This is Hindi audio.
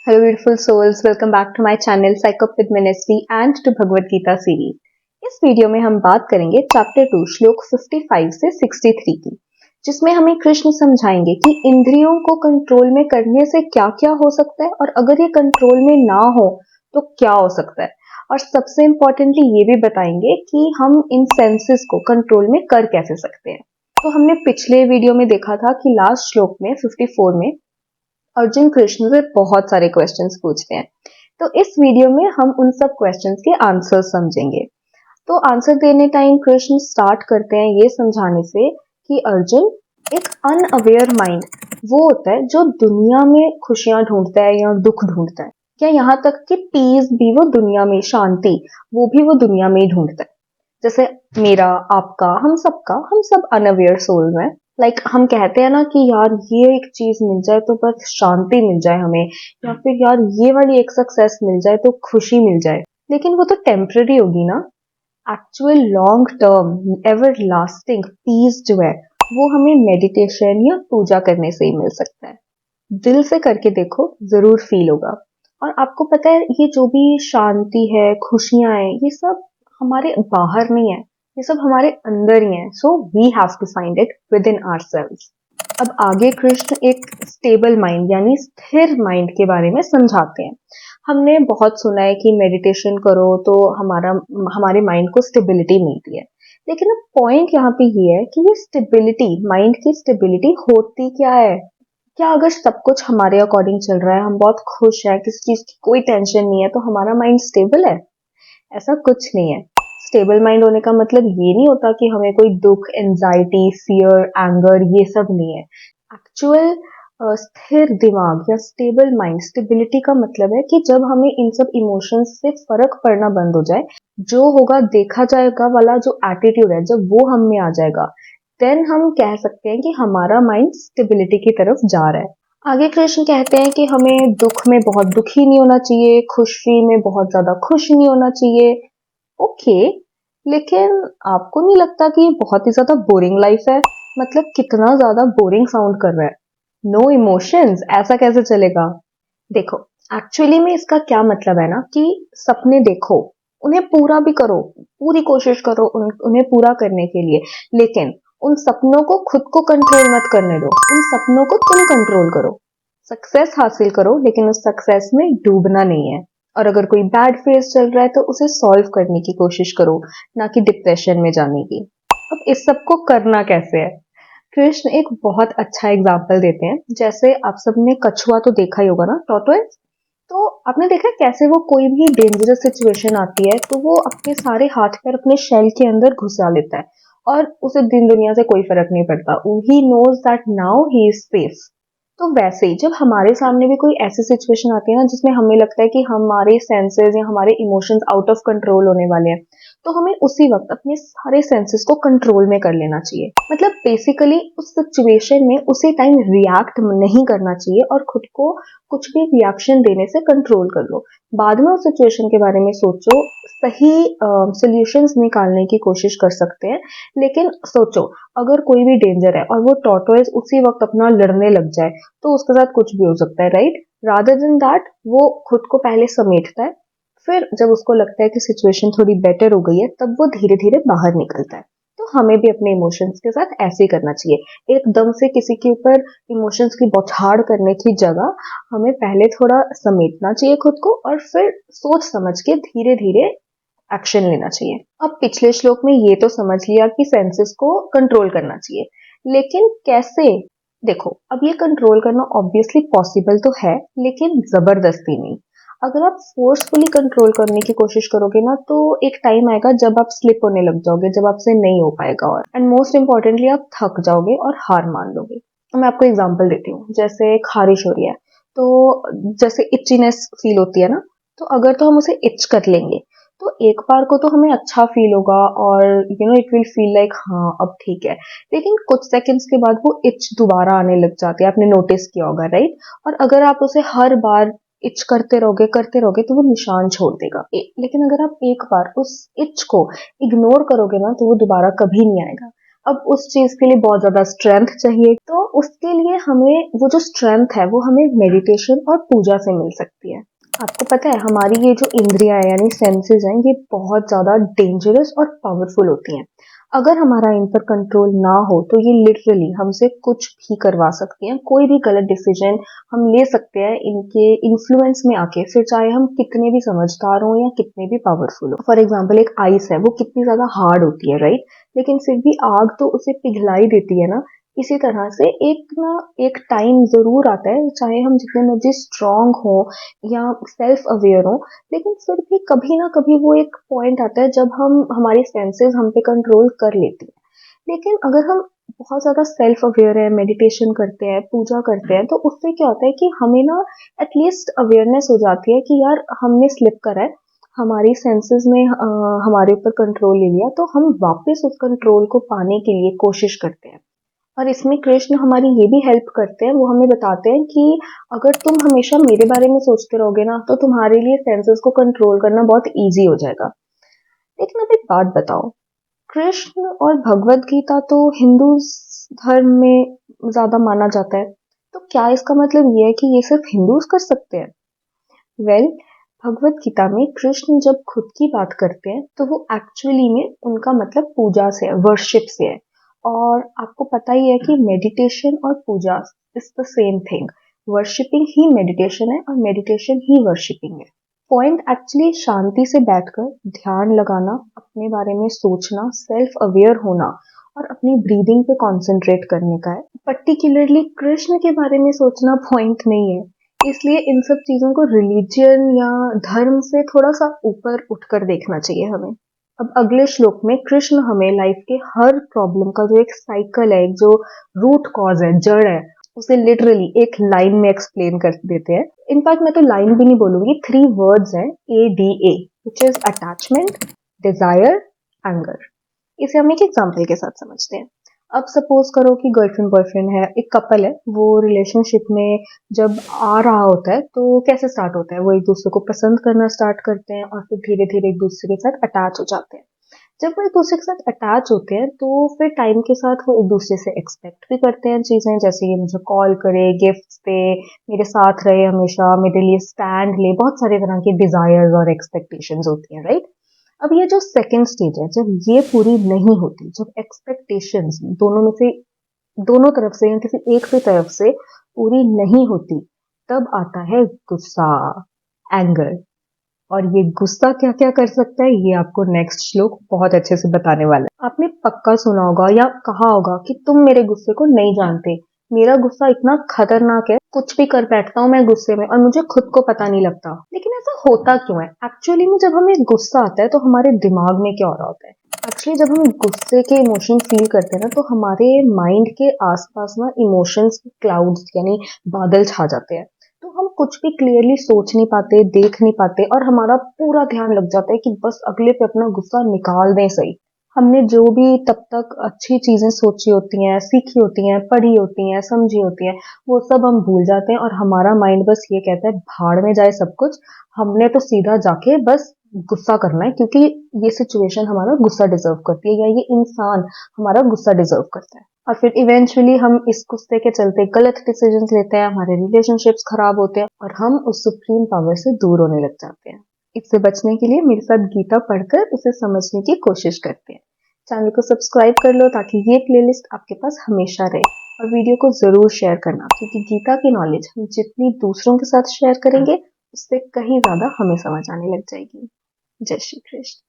Hello beautiful souls, welcome back to my channel Psych Up with Minasvi and to Bhagavad Gita series. इस वीडियो में हम बात करेंगे चैप्टर 2 श्लोक 55 से 63 की, जिसमें हमें कृष्ण समझाएंगे कि इंद्रियों को कंट्रोल में करने से क्या क्या हो सकता है और अगर ये कंट्रोल में ना हो तो क्या हो सकता है, और सबसे इम्पोर्टेंटली ये भी बताएंगे कि हम इन सेंसेस को कंट्रोल में कर कैसे सकते हैं। तो हमने पिछले वीडियो में देखा था कि लास्ट श्लोक में 54 में अर्जुन कृष्ण से बहुत सारे क्वेश्चंस पूछते हैं। तो इस वीडियो में हम उन सब क्वेश्चंस के आंसर समझेंगे। तो आंसर देने टाइम कृष्ण स्टार्ट करते हैं ये समझाने से कि अर्जुन, एक अनअवेयर माइंड वो होता है जो दुनिया में खुशियां ढूंढता है या दुख ढूंढता है, या यहाँ तक कि पीस भी वो दुनिया में, शांति वो भी वो दुनिया में ही ढूंढता है। जैसे मेरा, आपका, हम सब अनअवेयर सोल में हम कहते हैं ना कि यार ये एक चीज मिल जाए तो बस शांति मिल जाए हमें, या फिर यार ये वाली एक सक्सेस मिल जाए तो खुशी मिल जाए। लेकिन वो तो टेम्पररी होगी ना। Actual long term everlasting peace जो है वो हमें मेडिटेशन या पूजा करने से ही मिल सकता है। दिल से करके देखो, जरूर फील होगा। और आपको पता है ये जो भी शांति है, खुशियां है, ये सब हमारे बाहर नहीं है, ये सब हमारे अंदर ही है। So we have to find it within ourselves. अब आगे कृष्ण एक स्टेबल माइंड यानी स्थिर माइंड के बारे में समझाते हैं। हमने बहुत सुना है कि मेडिटेशन करो तो हमारे माइंड को स्टेबिलिटी मिलती है। लेकिन अब पॉइंट यहाँ पे ये है कि ये स्टेबिलिटी, माइंड की स्टेबिलिटी होती क्या है? क्या अगर सब कुछ हमारे अकॉर्डिंग चल रहा है, हम बहुत खुश हैं, किसी चीज की कोई टेंशन नहीं है, तो हमारा माइंड स्टेबल है? ऐसा कुछ नहीं है। स्टेबल माइंड होने का मतलब ये नहीं होता कि हमें कोई दुख, एंजाइटी, फियर, एंगर ये सब नहीं है। एक्चुअल स्थिर दिमाग या स्टेबल माइंड, स्टेबिलिटी का मतलब है कि जब हमें इन सब इमोशंस से फर्क पड़ना बंद हो जाए, जो होगा देखा जाएगा वाला जो एटीट्यूड है, जब वो हम में आ जाएगा, देन हम कह सकते हैं कि हमारा माइंड स्टेबिलिटी की तरफ जा रहा है। आगे कृष्ण कहते हैं कि हमें दुख में बहुत दुखी नहीं होना चाहिए, खुशी में बहुत ज्यादा खुश नहीं होना चाहिए। ओके, लेकिन आपको नहीं लगता कि ये बहुत ही ज्यादा बोरिंग लाइफ है? मतलब कितना ज्यादा बोरिंग साउंड कर रहा है। नो इमोशंस, ऐसा कैसे चलेगा? देखो, एक्चुअली में इसका क्या मतलब है ना कि सपने देखो, उन्हें पूरा भी करो, पूरी कोशिश करो उन्हें पूरा करने के लिए, लेकिन उन सपनों को खुद को कंट्रोल मत करने दो, उन सपनों को तुम कंट्रोल करो। सक्सेस हासिल करो, लेकिन उस सक्सेस में डूबना नहीं है। और अगर कोई बैड फेज चल रहा है तो उसे सॉल्व करने की कोशिश करो, ना कि डिप्रेशन में जाने की। अब इस सब को करना कैसे है? कृष्ण एक बहुत अच्छा एग्जाम्पल देते हैं। जैसे आप सबने कछुआ तो देखा ही होगा ना, टॉर्टोइस। तो आपने देखा है कैसे वो कोई भी डेंजरस सिचुएशन आती है तो वो अपने सारे हाथ पैर अपने शेल के अंदर घुसा लेता है और उसे दिन दुनिया से कोई फर्क नहीं पड़ता। He knows that now he is safe. तो वैसे ही जब हमारे सामने भी कोई ऐसी सिचुएशन आती है ना जिसमें हमें लगता है कि हमारे सेंसेस या हमारे इमोशंस आउट ऑफ कंट्रोल होने वाले हैं, तो हमें उसी वक्त अपने सारे सेंसेस को कंट्रोल में कर लेना चाहिए। मतलब बेसिकली उस सिचुएशन में उसी टाइम रिएक्ट नहीं करना चाहिए और खुद को कुछ भी रिएक्शन देने से कंट्रोल कर लो। बाद में उस सिचुएशन के बारे में सोचो, सही सॉल्यूशंस निकालने की कोशिश कर सकते हैं। लेकिन सोचो, अगर कोई भी डेंजर है और वो टॉर्टोइस उसी वक्त अपना लड़ने लग जाए तो उसके साथ कुछ भी हो सकता है, राइट? रादर देन दैट वो खुद को पहले समेटता है, फिर जब उसको लगता है कि सिचुएशन थोड़ी बेटर हो गई है तब वो धीरे धीरे बाहर निकलता है। तो हमें भी अपने इमोशंस के साथ ऐसे ही करना चाहिए। एकदम से किसी के ऊपर इमोशंस की बौछार करने की जगह हमें पहले थोड़ा समेटना चाहिए खुद को और फिर सोच समझ के धीरे धीरे एक्शन लेना चाहिए। अब पिछले श्लोक में ये तो समझ लिया कि सेंसेस को कंट्रोल करना चाहिए, लेकिन कैसे? देखो, अब ये कंट्रोल करना ऑब्वियसली पॉसिबल तो है, लेकिन जबरदस्ती नहीं। अगर आप फोर्सफुली कंट्रोल करने की कोशिश करोगे ना तो एक टाइम आएगा जब आप स्लिप होने लग जाओगे, जब आपसे नहीं हो पाएगा, और एंड मोस्ट इम्पोर्टेंटली आप थक जाओगे और हार मान लोगे। तो मैं आपको एग्जांपल देती हूँ। जैसे खारिश हो रही है तो जैसे इचिनेस फील होती है ना, तो अगर तो हम उसे इच कर लेंगे तो एक बार को तो हमें अच्छा फील होगा और इट विल फील लाइक हाँ अब ठीक है। लेकिन कुछ सेकंड्स के बाद वो इच दोबारा आने लग जाती है, आपने नोटिस किया होगा, राइट? और अगर आप उसे हर बार इच करते रहोगे तो वो निशान छोड़ देगा। लेकिन अगर आप एक बार उस इच को इग्नोर करोगे ना तो वो दोबारा कभी नहीं आएगा। अब उस चीज के लिए बहुत ज्यादा स्ट्रेंथ चाहिए, तो उसके लिए हमें वो जो स्ट्रेंथ है वो हमें मेडिटेशन और पूजा से मिल सकती है। आपको पता है हमारी ये जो इंद्रियां यानी सेंसेस हैं ये बहुत ज्यादा डेंजरस और पावरफुल होती हैं। अगर हमारा इन पर कंट्रोल ना हो तो ये लिटरली हमसे कुछ भी करवा सकती हैं, कोई भी गलत डिसीजन हम ले सकते हैं इनके इन्फ्लुएंस में आके, फिर चाहे हम कितने भी समझदार हों या कितने भी पावरफुल हो। फॉर एग्जाम्पल एक आइस है, वो कितनी ज्यादा हार्ड होती है राइट, लेकिन फिर भी आग तो उसे पिघला ही देती है ना। इसी तरह से एक ना एक टाइम जरूर आता है, चाहे हम जितने मर्जी स्ट्रांग हो या सेल्फ अवेयर हो, लेकिन फिर भी कभी ना कभी वो एक पॉइंट आता है जब हम हमारी सेंसेस हम पे कंट्रोल कर लेती है। लेकिन अगर हम बहुत ज्यादा सेल्फ अवेयर है, मेडिटेशन करते हैं, पूजा करते हैं, तो उससे क्या होता है कि हमें ना एटलीस्ट अवेयरनेस हो जाती है कि यार हमने स्लिप करा है, हमारी सेंसेस ने हमारे ऊपर कंट्रोल ले लिया, तो हम वापस उस कंट्रोल को पाने के लिए कोशिश करते हैं। और इसमें कृष्ण हमारी ये भी हेल्प करते हैं, वो हमें बताते हैं कि अगर तुम हमेशा मेरे बारे में सोचते रहोगे ना तो तुम्हारे लिए सेंसेस को कंट्रोल करना बहुत इजी हो जाएगा। लेकिन अब एक बात बताओ, कृष्ण और भगवत गीता तो हिंदू धर्म में ज्यादा माना जाता है, तो क्या इसका मतलब ये है कि ये सिर्फ हिंदूज कर सकते हैं? वेल, भगवत गीता में कृष्ण जब खुद की बात करते हैं तो वो एक्चुअली में उनका मतलब पूजा से है, वर्शिप से है। और आपको पता ही है कि मेडिटेशन और puja is the same thing. Worshipping ही मेडिटेशन है और मेडिटेशन ही वर्शिपिंग है। पॉइंट एक्चुअली शांति से बैठकर ध्यान लगाना, अपने बारे में सोचना, सेल्फ अवेयर होना और अपनी ब्रीदिंग पे कंसंट्रेट करने का है। पर्टिकुलरली कृष्ण के बारे में सोचना पॉइंट नहीं है, इसलिए इन सब चीजों को रिलीजियन या धर्म से थोड़ा सा ऊपर उठकर देखना चाहिए हमें। अब अगले श्लोक में कृष्ण हमें लाइफ के हर प्रॉब्लम का जो एक साइकिल है, एक जो रूट कॉज है, जड़ है, उसे लिटरली एक लाइन में एक्सप्लेन कर देते हैं। इनफैक्ट मैं तो लाइन भी नहीं बोलूंगी, 3 वर्ड्स हैं, ADA, which is attachment, desire, anger. इसे हम एक एग्जाम्पल के साथ समझते हैं। अब सपोज करो कि गर्लफ्रेंड बॉयफ्रेंड है, एक कपल है, वो रिलेशनशिप में जब आ रहा होता है तो कैसे स्टार्ट होता है, वो एक दूसरे को पसंद करना स्टार्ट करते हैं और फिर धीरे धीरे एक दूसरे के साथ अटैच हो जाते हैं। जब वो एक दूसरे के साथ अटैच होते हैं तो फिर टाइम के साथ वो एक दूसरे से एक्सपेक्ट भी करते हैं चीजें, जैसे ये मुझे कॉल करे, गिफ्ट्स दे, मेरे साथ रहे हमेशा, मेरे लिए स्टैंड ले, बहुत सारे तरह की डिजायर्स और एक्सपेक्टेशंस होती हैं राइट। अब ये जो सेकंड स्टेज है, जब ये पूरी नहीं होती, जब एक्सपेक्टेशंस दोनों में से, दोनों तरफ से या किसी एक भी तरफ से पूरी नहीं होती, तब आता है गुस्सा, एंगर। और ये गुस्सा क्या क्या कर सकता है ये आपको नेक्स्ट श्लोक बहुत अच्छे से बताने वाला है। आपने पक्का सुना होगा या कहा होगा कि तुम मेरे गुस्से को नहीं जानते, मेरा गुस्सा इतना खतरनाक है, कुछ भी कर बैठता हूँ मैं गुस्से में और मुझे खुद को पता नहीं लगता। लेकिन ऐसा होता क्यों है? एक्चुअली में जब हमें गुस्सा आता है तो हमारे दिमाग में क्या हो रहा होता है? एक्चुअली जब हम गुस्से के इमोशन फील करते हैं ना, तो हमारे माइंड के आसपास ना इमोशंस क्लाउड्स यानी बादल छा जाते हैं। तो हम कुछ भी क्लियरली सोच नहीं पाते, देख नहीं पाते और हमारा पूरा ध्यान लग जाता है कि बस अगले पे अपना गुस्सा निकाल दें सही। हमने जो भी तब तक अच्छी चीजें सोची होती हैं, सीखी होती हैं, पढ़ी होती हैं, समझी होती हैं, वो सब हम भूल जाते हैं और हमारा माइंड बस ये कहता है भाड़ में जाए सब कुछ, हमने तो सीधा जाके बस गुस्सा करना है, क्योंकि ये सिचुएशन हमारा गुस्सा डिजर्व करती है या ये इंसान हमारा गुस्सा डिजर्व करता है। और फिर इवेंचुअली हम इस गुस्से के चलते गलत डिसीजंस लेते हैं, हमारे रिलेशनशिप्स खराब होते हैं और हम उस सुप्रीम पावर से दूर होने लग जाते हैं। इससे बचने के लिए मेरे साथ गीता पढ़कर उसे समझने की कोशिश करते हैं। चैनल को सब्सक्राइब कर लो ताकि ये प्लेलिस्ट आपके पास हमेशा रहे, और वीडियो को जरूर शेयर करना, क्योंकि गीता की नॉलेज हम जितनी दूसरों के साथ शेयर करेंगे उससे कहीं ज्यादा हमें समझ आने लग जाएगी। जय श्री कृष्ण।